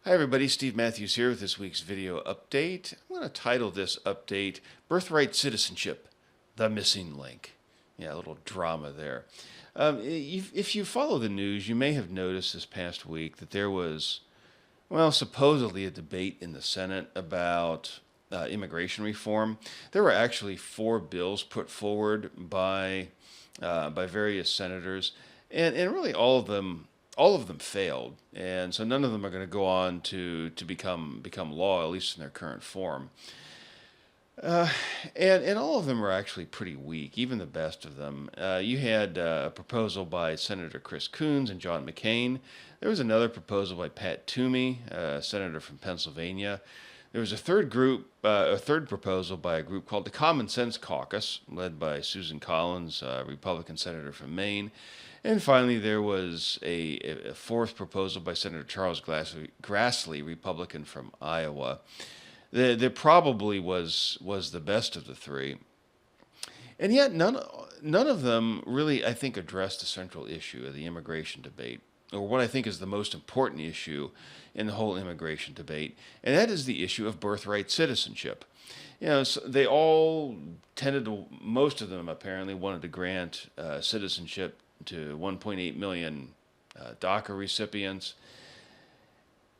Hi everybody, Steve Matthews here with this week's video update. I'm going to title this update, Birthright Citizenship, The Missing Link. Yeah, a little drama there. If you follow the news, you may have noticed this past week that there was, supposedly a debate in the Senate about immigration reform. There were actually 4 bills put forward by various senators, and really all of them failed, and so none of them are going to go on to become law, at least in their current form. Uh, and all of them are actually pretty weak, even the best of them. You had a proposal by Senator Chris Coons and John McCain. There was another proposal by Pat Toomey, senator from Pennsylvania. There was a third proposal by a group called the Common Sense Caucus, led by Susan Collins, Republican senator from Maine. And finally, there was a fourth proposal by Senator Charles Grassley, Republican from Iowa. There probably was the best of the three, and yet none of them really, I think, addressed the central issue of the immigration debate, or what I think is the most important issue in the whole immigration debate, and that is the issue of birthright citizenship. So they all most of them apparently wanted to grant citizenship to 1.8 million DACA recipients.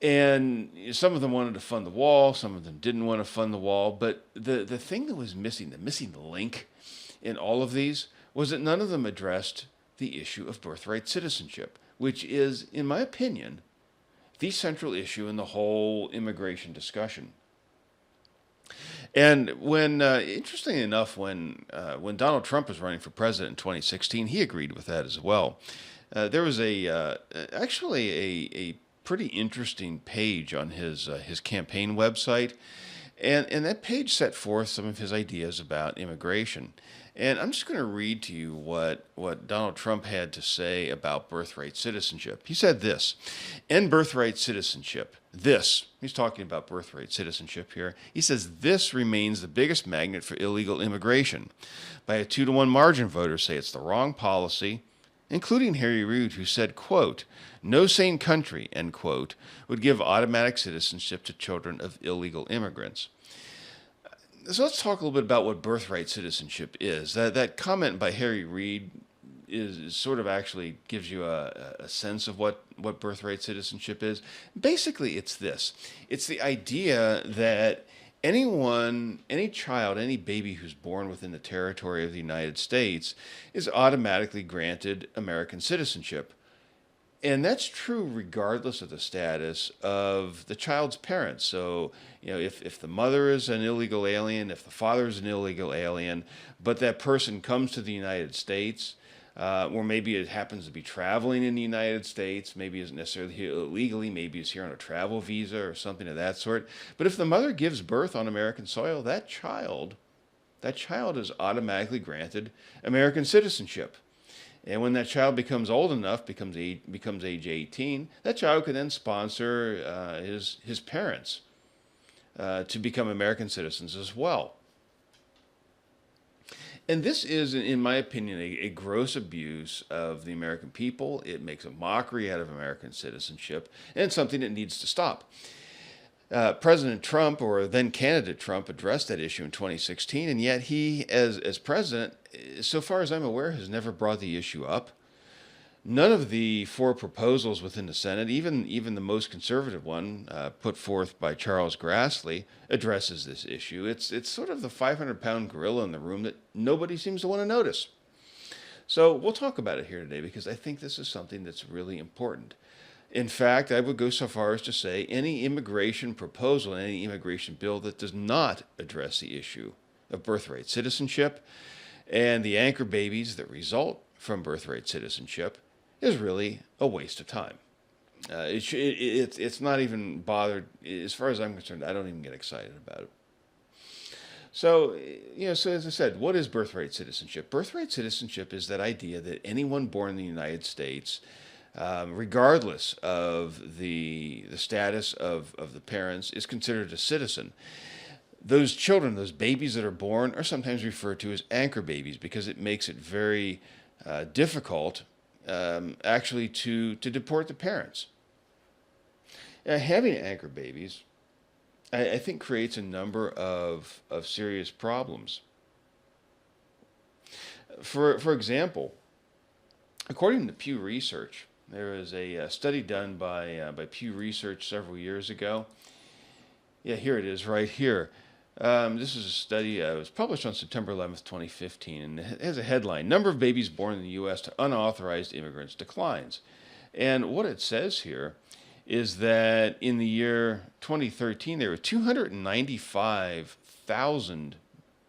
And some of them wanted to fund the wall, some of them didn't want to fund the wall. But the thing that was missing, the missing link in all of these, was that none of them addressed the issue of birthright citizenship, which is, in my opinion, the central issue in the whole immigration discussion. And interestingly enough, when Donald Trump was running for president in 2016, he agreed with that as well. There was actually a pretty interesting page on his campaign website, and that page set forth some of his ideas about immigration. And I'm just going to read to you what Donald Trump had to say about birthright citizenship. He said this: "In birthright citizenship, he's talking about birthright citizenship here. He says this remains the biggest magnet for illegal immigration. By a 2-to-1 margin, voters say it's the wrong policy, including Harry Reid, who said, quote, 'No sane country,' end quote, would give automatic citizenship to children of illegal immigrants." So let's talk a little bit about what birthright citizenship is. That comment by Harry Reid is sort of actually gives you a sense of what birthright citizenship is. Basically, it's this. It's the idea that any child, any baby who's born within the territory of the United States is automatically granted American citizenship. And that's true regardless of the status of the child's parents. So, if the mother is an illegal alien, if the father is an illegal alien, but that person comes to the United States, or maybe it happens to be traveling in the United States, maybe isn't necessarily here illegally, maybe is here on a travel visa or something of that sort. But if the mother gives birth on American soil, that child is automatically granted American citizenship. And when that child becomes old enough, becomes age 18, that child can then sponsor his parents to become American citizens as well. And this is, in my opinion, a gross abuse of the American people. It makes a mockery out of American citizenship, and it's something that needs to stop. President Trump, or then candidate Trump, addressed that issue in 2016, and yet he, as president, so far as I'm aware, has never brought the issue up. None of the 4 proposals within the Senate, even the most conservative one put forth by Charles Grassley, addresses this issue. It's sort of the 500-pound gorilla in the room that nobody seems to want to notice. So we'll talk about it here today because I think this is something that's really important. In fact, I would go so far as to say any immigration proposal, any immigration bill that does not address the issue of birthright citizenship and the anchor babies that result from birthright citizenship is really a waste of time. It's not even bothered. As far as I'm concerned, I don't even get excited about it. So as I said, what is birthright citizenship? Birthright citizenship is that idea that anyone born in the United States, regardless of the status of the parents, is considered a citizen. Those children, those babies that are born, are sometimes referred to as anchor babies because it makes it very difficult actually to deport the parents. Having anchor babies, I think, creates a number of serious problems. For example, according to Pew Research, there was a study done by Pew Research several years ago. Yeah, here it is, right here. This is a study that was published on September 11th, 2015, and it has a headline: "Number of babies born in the U.S. to unauthorized immigrants declines." And what it says here is that in the year 2013, there were 295,000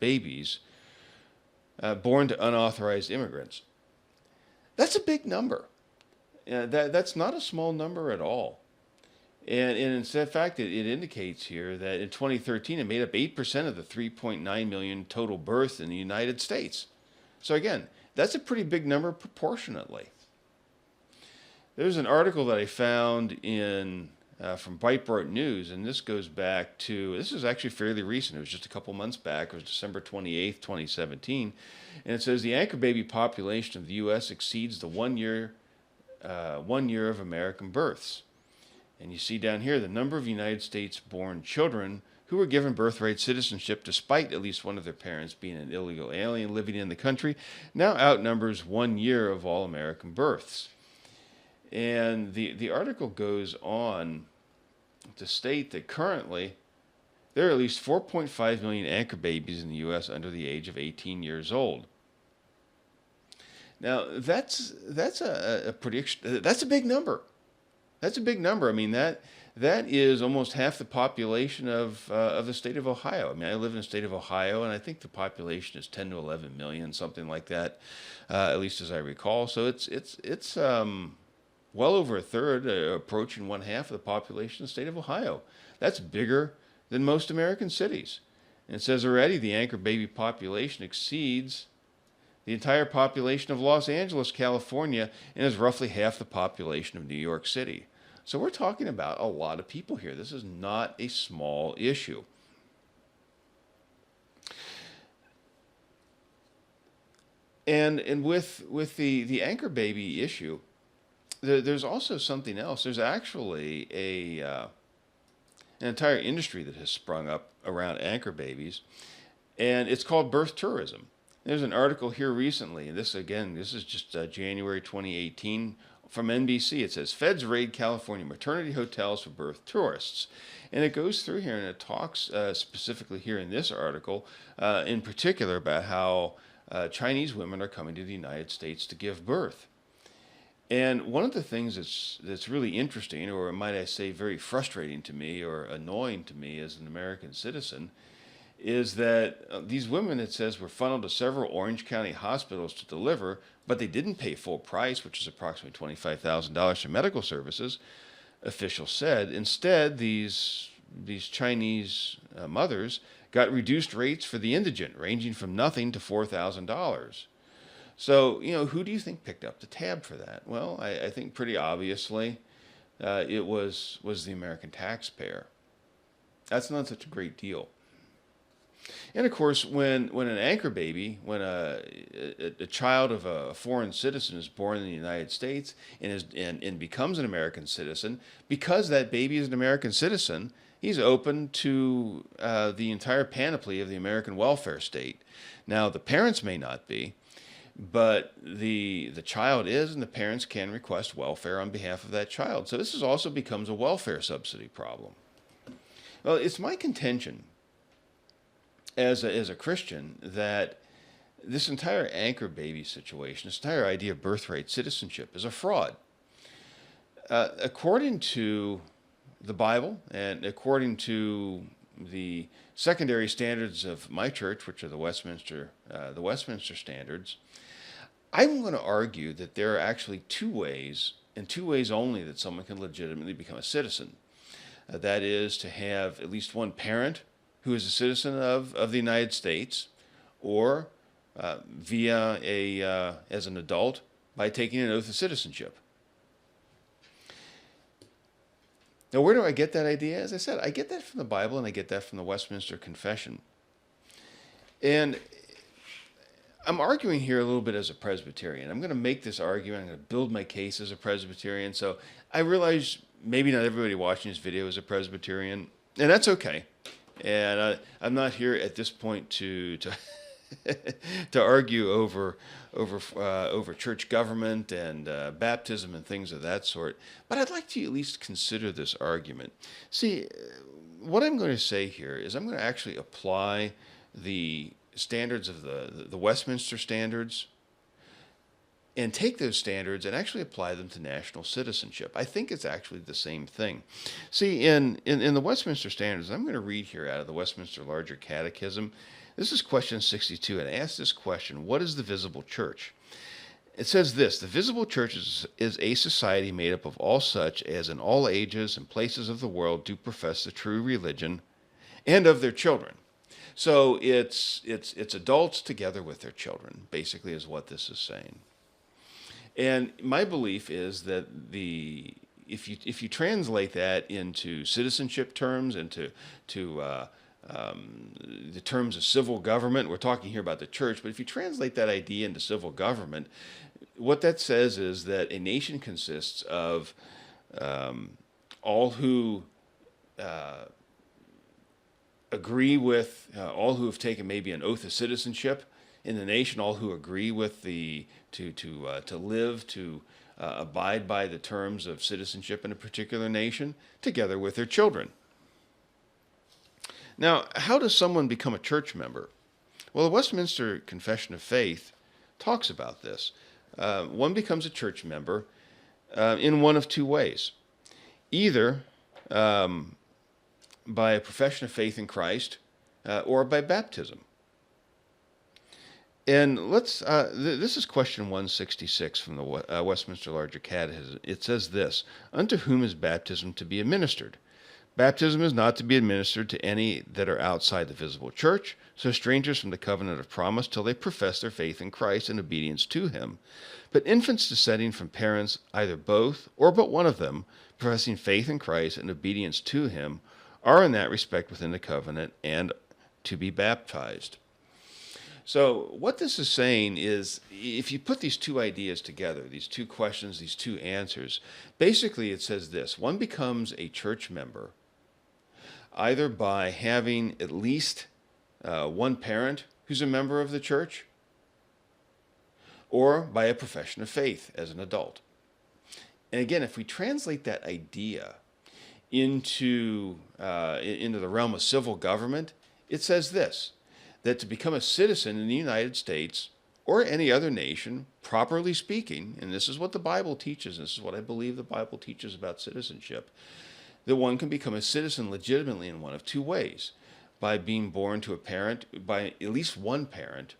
babies born to unauthorized immigrants. That's a big number. That's not a small number at all. And in fact, it indicates here that in 2013, it made up 8% of the 3.9 million total births in the United States. So again, that's a pretty big number proportionately. There's an article that I found in from Breitbart News, and this goes back to, this is actually fairly recent. It was just a couple months back. It was December 28th, 2017. And it says the anchor baby population of the U.S. exceeds the 1 year of American births. And you see down here the number of United States born children who were given birthright citizenship despite at least one of their parents being an illegal alien living in the country now outnumbers 1 year of all American births. And the article goes on to state that currently there are at least 4.5 million anchor babies in the U.S. under the age of 18 years old. Now that's a big number. That's a big number. I mean, that is almost half the population of the state of Ohio. I mean, I live in the state of Ohio, and I think the population is 10 to 11 million, something like that, at least as I recall. So it's well over a third, approaching one half of the population of the state of Ohio. That's bigger than most American cities. And it says already the anchor baby population exceeds the entire population of Los Angeles, California, and is roughly half the population of New York City. So we're talking about a lot of people here. This is not a small issue. And with the anchor baby issue, there's also something else. There's actually an entire industry that has sprung up around anchor babies, and it's called birth tourism. There's an article here recently, and this is just January 2018 from NBC. It says, "Feds raid California maternity hotels for birth tourists." And it goes through here and it talks specifically here in this article, in particular, about how Chinese women are coming to the United States to give birth. And one of the things that's really interesting, or might I say very frustrating to me or annoying to me as an American citizen, is that these women, it says, were funneled to several Orange County hospitals to deliver, but they didn't pay full price, which is approximately $25,000 for medical services, officials said. Instead, these Chinese mothers got reduced rates for the indigent, ranging from nothing to $4,000. So, who do you think picked up the tab for that? Well, I think pretty obviously it was the American taxpayer. That's not such a great deal. And of course, when an anchor baby, when a child of a foreign citizen is born in the United States and becomes an American citizen, because that baby is an American citizen, he's open to the entire panoply of the American welfare state. Now, the parents may not be, but the child is, and the parents can request welfare on behalf of that child. So this also becomes a welfare subsidy problem. Well, it's my contention as a Christian that this entire anchor baby situation, this entire idea of birthright citizenship, is a fraud. According to the Bible and according to the secondary standards of my church, which are the Westminster standards, I'm going to argue that there are actually two ways, and two ways only, that someone can legitimately become a citizen. That is to have at least one parent who is a citizen of the United States, or as an adult by taking an oath of citizenship. Now, where do I get that idea? As I said, I get that from the Bible, and I get that from the Westminster Confession. And I'm arguing here a little bit as a Presbyterian. I'm going to make this argument. I'm going to build my case as a Presbyterian. So I realize maybe not everybody watching this video is a Presbyterian, and that's okay. And I'm not here at this point to to argue over church government and baptism and things of that sort. But I'd like to at least consider this argument. See, what I'm going to say here is I'm going to actually apply the standards of the Westminster standards and take those standards and actually apply them to national citizenship. I think it's actually the same thing. See, in the Westminster Standards, I'm going to read here out of the Westminster Larger Catechism. This is question 62, and it asks this question: what is the visible church? It says this: the visible church is a society made up of all such as in all ages and places of the world do profess the true religion, and of their children. So it's adults together with their children, basically, is what this is saying. And my belief is that if you translate that into citizenship terms, into the terms of civil government, we're talking here about the church, but if you translate that idea into civil government, what that says is that a nation consists of all who agree with, all who have taken maybe an oath of citizenship in the nation, all who agree with to live, to abide by the terms of citizenship in a particular nation, together with their children. Now, how does someone become a church member? Well, the Westminster Confession of Faith talks about this. One becomes a church member in one of two ways. Either by a profession of faith in Christ or by baptism. And this is question 166 from the Westminster Larger Catechism. It says this: unto whom is baptism to be administered? Baptism is not to be administered to any that are outside the visible church, so strangers from the covenant of promise till they profess their faith in Christ and obedience to him. But infants descending from parents, either both or but one of them, professing faith in Christ and obedience to him, are in that respect within the covenant and to be baptized. So what this is saying is, if you put these two ideas together, these two questions, these two answers, basically it says this: one becomes a church member either by having at least one parent who's a member of the church, or by a profession of faith as an adult. And again, if we translate that idea into the realm of civil government, it says this: that to become a citizen in the United States or any other nation, properly speaking, and this is what the Bible teaches, this is what I believe the Bible teaches about citizenship, that one can become a citizen legitimately in one of two ways: by being born to a parent, by at least one parent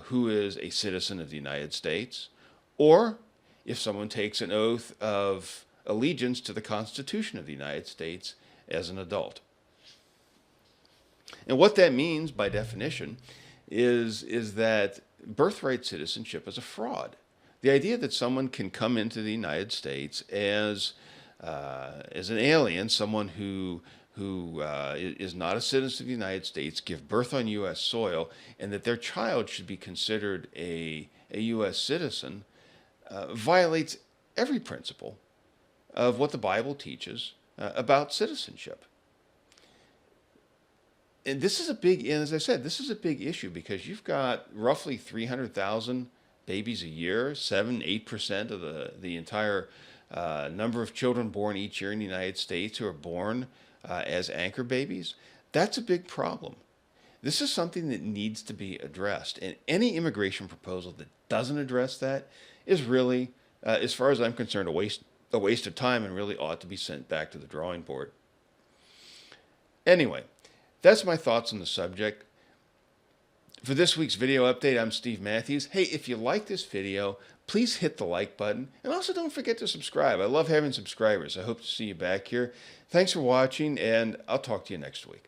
who is a citizen of the United States, or if someone takes an oath of allegiance to the Constitution of the United States as an adult. And what that means, by definition, is that birthright citizenship is a fraud. The idea that someone can come into the United States as an alien, someone who is not a citizen of the United States, give birth on U.S. soil, and that their child should be considered a U.S. citizen, violates every principle of what the Bible teaches about citizenship. And this is and as I said, this is a big issue because you've got roughly 300,000 babies a year, 8% of the entire number of children born each year in the United States who are born as anchor babies. That's a big problem. This is something that needs to be addressed. And any immigration proposal that doesn't address that is really, as far as I'm concerned, a waste of time and really ought to be sent back to the drawing board. Anyway, that's my thoughts on the subject. For this week's video update, I'm Steve Matthews. Hey, if you like this video, please hit the like button. And also don't forget to subscribe. I love having subscribers. I hope to see you back here. Thanks for watching, and I'll talk to you next week.